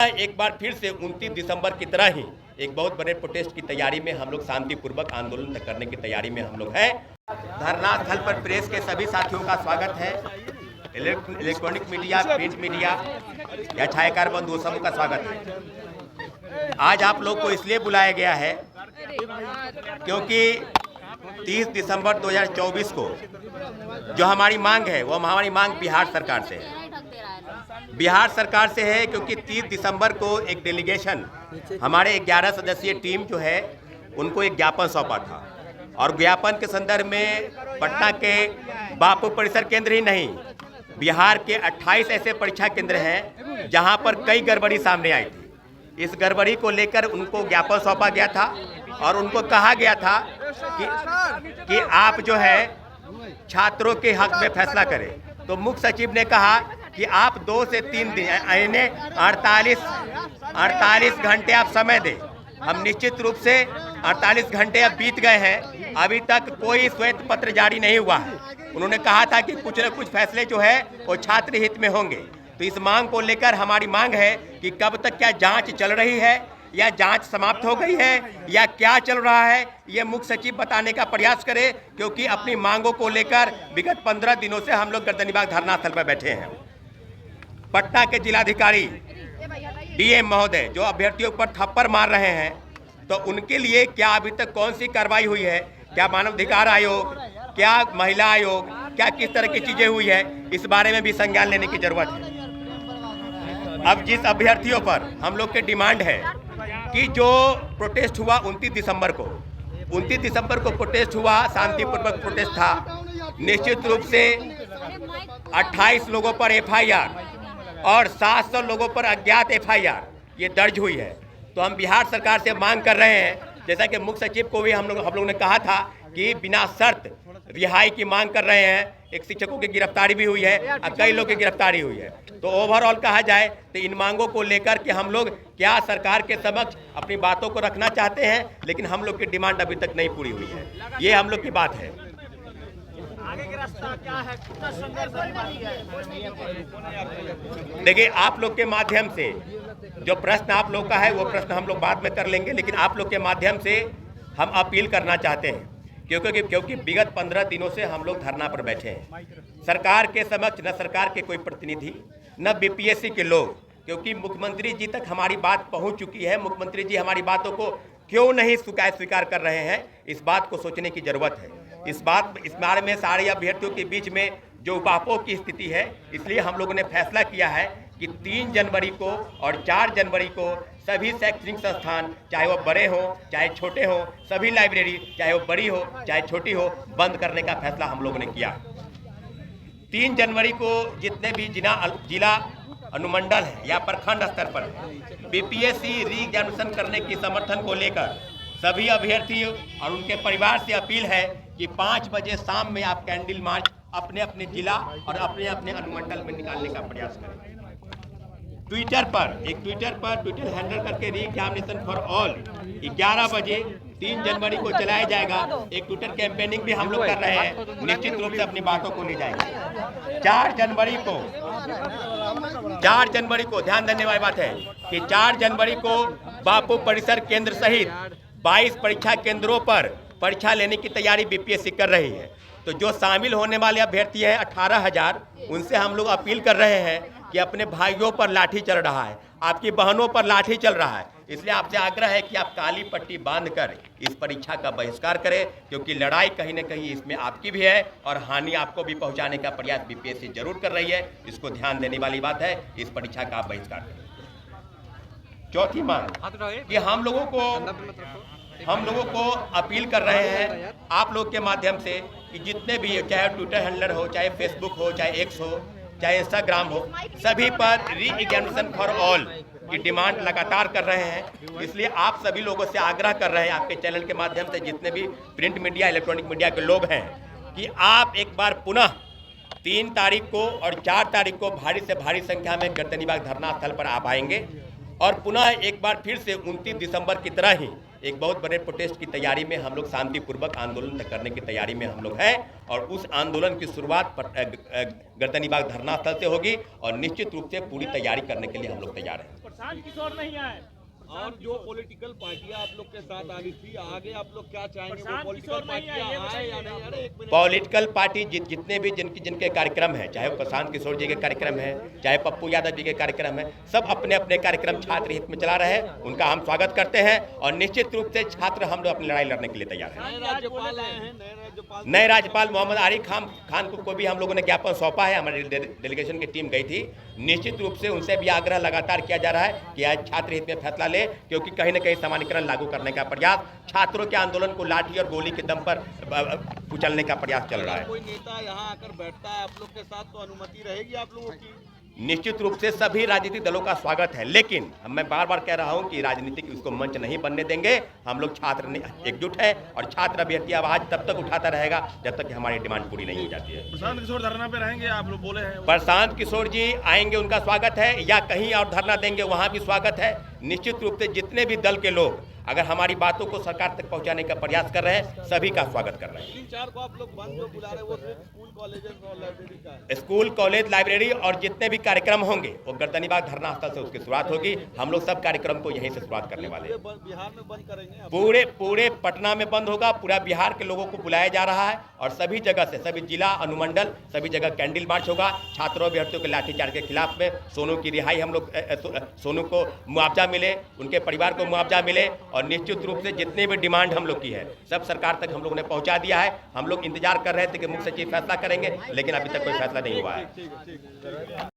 एक बार फिर से 29 दिसंबर की तरह ही एक बहुत बड़े प्रोटेस्ट की तैयारी में हम लोग शांतिपूर्वक आंदोलन करने की तैयारी में हम लोग हैं। धरना स्थल पर प्रेस के सभी साथियों का स्वागत है। इलेक्ट्रॉनिक मीडिया, प्रिंट मीडिया या छायाकार बंधुओं सब का स्वागत है। आज आप लोग को इसलिए बुलाया गया है क्योंकि 30 दिसंबर 2024 को जो हमारी मांग है वो हमारी मांग बिहार सरकार से है। बिहार सरकार से है क्योंकि 30 दिसंबर को एक डेलीगेशन हमारे 11 सदस्यीय टीम जो है उनको एक ज्ञापन सौंपा था और ज्ञापन के संदर्भ में पटना के बापू परिसर केंद्र ही नहीं, बिहार के 28 ऐसे परीक्षा केंद्र हैं जहां पर कई गड़बड़ी सामने आई थी। इस गड़बड़ी को लेकर उनको ज्ञापन सौंपा गया था और उनको कहा गया था कि आप जो है छात्रों के हक में फैसला करें। तो मुख्य सचिव ने कहा कि आप 2 से 3 दिन यानी 48 घंटे आप समय दें। हम निश्चित रूप से 48 घंटे अब बीत गए हैं, अभी तक कोई श्वेत पत्र जारी नहीं हुआ है। उन्होंने कहा था कि कुछ न कुछ फैसले जो है वो छात्र हित में होंगे। तो इस मांग को लेकर हमारी मांग है कि कब तक क्या जांच चल रही है या जांच समाप्त हो गई है या क्या चल रहा है, ये मुख्य सचिव बताने का प्रयास करे, क्योंकि अपनी मांगों को लेकर विगत 15 दिनों से हम लोग गर्दनीबाग धरना स्थल पर बैठे हैं। पटना के जिलाधिकारी डीएम महोदय जो अभ्यर्थियों पर थप्पड़ मार रहे हैं, तो उनके लिए क्या अभी तक कौन सी कार्रवाई हुई है? क्या मानवाधिकार आयोग, क्या महिला आयोग, क्या किस तरह की चीजें हुई है, इस बारे में भी संज्ञान लेने की जरूरत है। अब जिस अभ्यर्थियों पर हम लोग के डिमांड है कि जो प्रोटेस्ट हुआ 29 दिसंबर को प्रोटेस्ट हुआ, शांतिपूर्वक प्रोटेस्ट था। निश्चित रूप से 28 लोगों पर एफआईआर और 700 लोगों पर अज्ञात एफआईआर ये दर्ज हुई है। तो हम बिहार सरकार से मांग कर रहे हैं, जैसा कि मुख्य सचिव को भी हम लोगों ने कहा था कि बिना शर्त रिहाई की मांग कर रहे हैं। एक शिक्षकों की गिरफ्तारी भी हुई है और कई लोगों की गिरफ्तारी हुई है। तो ओवरऑल कहा जाए तो इन मांगों को लेकर के हम लोग क्या सरकार के समक्ष अपनी बातों को रखना चाहते हैं, लेकिन हम लोग की डिमांड अभी तक नहीं पूरी हुई है। ये हम लोग की बात है। आगे का रास्ता क्या है? कितना संघर्ष है? देखिए, आप लोग के माध्यम से जो प्रश्न आप लोग का है वो प्रश्न हम लोग बाद में कर लेंगे, लेकिन आप लोग के माध्यम से हम अपील करना चाहते हैं क्योंकि विगत 15 दिनों से हम लोग धरना पर बैठे हैं। सरकार के समक्ष न सरकार के कोई प्रतिनिधि न बीपीएससी के लोग, क्योंकि मुख्यमंत्री जी तक हमारी बात पहुंच चुकी है। मुख्यमंत्री जी हमारी बातों को क्यों नहीं स्वीकार कर रहे हैं, इस बात को सोचने की जरूरत है। इस बारे में सारे अभ्यर्थियों के बीच में जो उपापों की स्थिति है, इसलिए हम लोगों ने फैसला किया है कि 3 जनवरी को और 4 जनवरी को सभी शैक्षणिक संस्थान, चाहे वो बड़े हो चाहे छोटे हो, सभी लाइब्रेरी चाहे वो बड़ी हो चाहे छोटी हो, बंद करने का फैसला हम लोगों ने किया। 3 जनवरी को जितने भी जिला अनुमंडल है या प्रखंड स्तर पर बीपीएससी री एग्जामिनेशन करने की समर्थन को लेकर सभी अभ्यर्थी और उनके परिवार से अपील है कि 5 बजे शाम में आप कैंडल मार्च अपने अपने जिला और अपने अपने अनुमंडल में निकालने का प्रयास करें। ट्विटर हैंडल करके री एग्जामिनेशन फॉर ऑल 11 बजे 3 जनवरी को चलाया जाएगा। एक ट्विटर कैंपेनिंग भी हम लोग कर रहे हैं, निश्चित रूप से अपनी बातों को ले जाएंगे। 4 जनवरी को ध्यान देने वाली बात है कि 4 जनवरी को बापू परिसर केंद्र सहित 22 परीक्षा केंद्रों पर परीक्षा लेने की तैयारी बीपीएससी कर रही है। तो जो शामिल होने वाले अभ्यर्थी हैं 18,000, उनसे हम लोग अपील कर रहे हैं कि अपने भाइयों पर लाठी चल रहा है, आपकी बहनों पर लाठी चल रहा है, इसलिए आपसे आग्रह है कि आप काली पट्टी बांधकर इस परीक्षा का बहिष्कार करें, क्योंकि लड़ाई कहीं न कहीं इसमें आपकी भी है और हानि आपको भी पहुंचाने का प्रयास बीपीएससी जरूर कर रही है। इसको ध्यान देने वाली बात है, इस परीक्षा का आप बहिष्कार करें। चौथी मांग कि हम लोगों को अपील कर रहे हैं आप लोग के माध्यम से कि जितने भी, चाहे ट्विटर हैंडलर हो, चाहे फेसबुक हो, चाहे एक्स हो, चाहे इंस्टाग्राम हो, सभी पर री एग्जामिनेशन फॉर ऑल की डिमांड लगातार कर रहे हैं। इसलिए आप सभी लोगों से आग्रह कर रहे हैं, आपके चैनल के माध्यम से जितने भी प्रिंट मीडिया, इलेक्ट्रॉनिक मीडिया के लोग हैं, कि आप एक बार पुनः 3 तारीख को और 4 तारीख को भारी से भारी संख्या में गर्दनीबाग धरना स्थल पर आ पाएंगे और पुनः एक बार फिर से 29 दिसंबर की तरह ही एक बहुत बड़े प्रोटेस्ट की तैयारी में हम लोग शांतिपूर्वक आंदोलन तक करने की तैयारी में हम लोग हैं और उस आंदोलन की शुरुआत गर्दनीबाग धरना स्थल से होगी और निश्चित रूप से पूरी तैयारी करने के लिए हम लोग तैयार हैं। प्रशांत किशोर नहीं आए और जो पॉलिटिकल पार्टियां आप लोग के साथ आ रही थी, आगे आप लोग क्या चाहेंगे? वो प्रशांत पॉलिटिकल किशोर नहीं पार्टियां आए, ये आए या नहीं? अरे एक मिनट, पॉलिटिकल पार्टी जितने भी जिनके कार्यक्रम हैं, चाहे प्रशांत किशोर जी के कार्यक्रम है, चाहे पप्पू यादव जी के कार्यक्रम है, सब अपने अपने कार्यक्रम छात्र हित में चला रहे हैं। उनका हम स्वागत करते हैं और निश्चित रूप से छात्र हम लोग अपनी लड़ाई लड़ने के लिए तैयार हैं। नए राज्यपाल आए हैं, नए राज्यपाल मोहम्मद आरिफ खान को भी हम लोगों ने ज्ञापन सौंपा है। हमारी डेलीगेशन की टीम गई थी। निश्चित रूप से उनसे भी आग्रह लगातार किया जा रहा है कि आज छात्र हित में फैसला ले, क्योंकि कहीं न कहीं सामान्यीकरण लागू करने का प्रयास, छात्रों के आंदोलन को लाठी और गोली के दम पर कुचलने का प्रयास चल रहा है। कोई नेता यहाँ आकर बैठता है आप लोग के साथ, तो अनुमति रहेगी आप लोगों की? निश्चित रूप से सभी राजनीतिक दलों का स्वागत है, लेकिन मैं बार बार कह रहा हूं कि राजनीतिक उसको मंच नहीं बनने देंगे। हम लोग छात्र एकजुट है और छात्र अभ्यर्थी आवाज तब तक उठाता रहेगा जब तक कि हमारी डिमांड पूरी नहीं हो जाती है। प्रशांत किशोर धरना पे रहेंगे आप लोग बोले हैं? प्रशांत किशोर जी आएंगे, उनका स्वागत है, या कहीं और धरना देंगे वहां भी स्वागत है। निश्चित रूप से जितने भी दल के लोग अगर हमारी बातों को सरकार तक पहुंचाने का प्रयास कर रहे हैं, सभी का स्वागत कर रहे हैं। 3-4 को आप लोग बंद जो बुला रहे हैं वो सिर्फ स्कूल कॉलेज और लाइब्रेरी का है? स्कूल कॉलेज लाइब्रेरी और जितने भी कार्यक्रम होंगे वो गर्दनीबाग धरना स्थल से उसकी शुरुआत होगी। हम लोग सब कार्यक्रम को यहीं से शुरुआत करने वाले हैं। बिहार में बंद करेंगे? पूरे पटना में बंद होगा। पूरा बिहार के लोगों को बुलाया जा रहा है और सभी जगह से, सभी जिला अनुमंडल, सभी जगह कैंडल मार्च होगा। छात्रों अभ्यर्थियों के लाठीचार्ज के खिलाफ में सोनू की रिहाई, हम लोग सोनू को मुआवजा मिले, उनके परिवार को मुआवजा मिले और निश्चित रूप से जितने भी डिमांड हम लोग की है सब सरकार तक हम लोगों ने पहुंचा दिया है। हम लोग इंतजार कर रहे थे कि मुख्य सचिव फैसला करेंगे, लेकिन अभी तक कोई फैसला नहीं हुआ है।